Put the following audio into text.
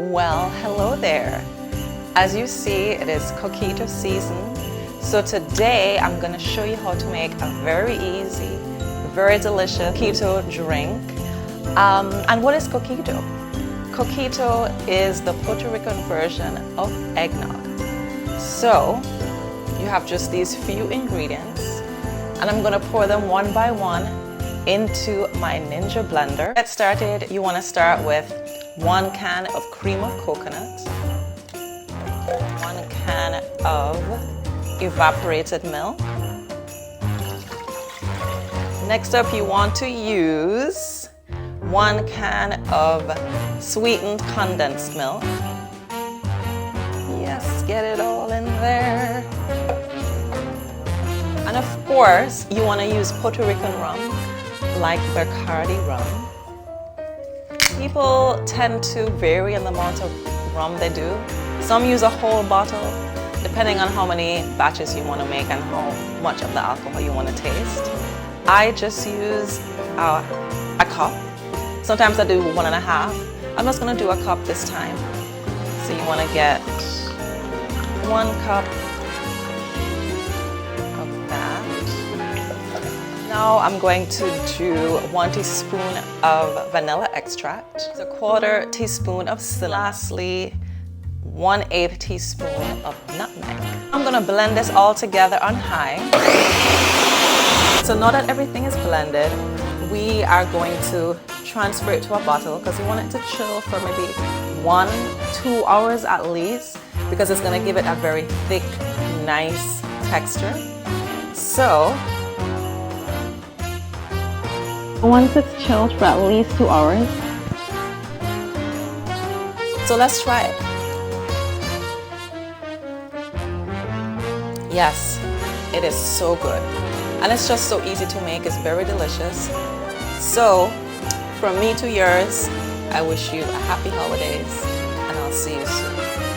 Well, hello there. As you see, it is Coquito season. So today I'm going to show you how to make a very easy, very delicious Coquito drink. And what is Coquito? Coquito is the Puerto Rican version of eggnog. So you have just these few ingredients, and I'm going to pour them one by one into my Ninja blender. Get started, you want to start with 1 can of cream of coconut, 1 can of evaporated milk. Next up, you want to use 1 can of sweetened condensed milk. Yes, get it all in there. And of course, you want to use Puerto Rican rum, like Bacardi rum. People tend to vary in the amount of rum they do. Some use a whole bottle, depending on how many batches you want to make and how much of the alcohol you want to taste. I just use a cup. Sometimes I do 1.5. I'm just going to do a cup this time. So you want to get 1 cup of that. Now I'm going to do 1 teaspoon of vanilla extract, 1/4 teaspoon of cinnamon, lastly 1/8 teaspoon of nutmeg. I'm going to blend this all together on high. So now that everything is blended, we are going to transfer it to a bottle because we want it to chill for maybe 1-2 hours at least, because it's going to give it a very thick, nice texture. So once it's chilled for at least 2 hours. So let's try it. Yes, it is so good. And it's just so easy to make. It's very delicious. So from me to yours, I wish you a happy holidays, and I'll see you soon.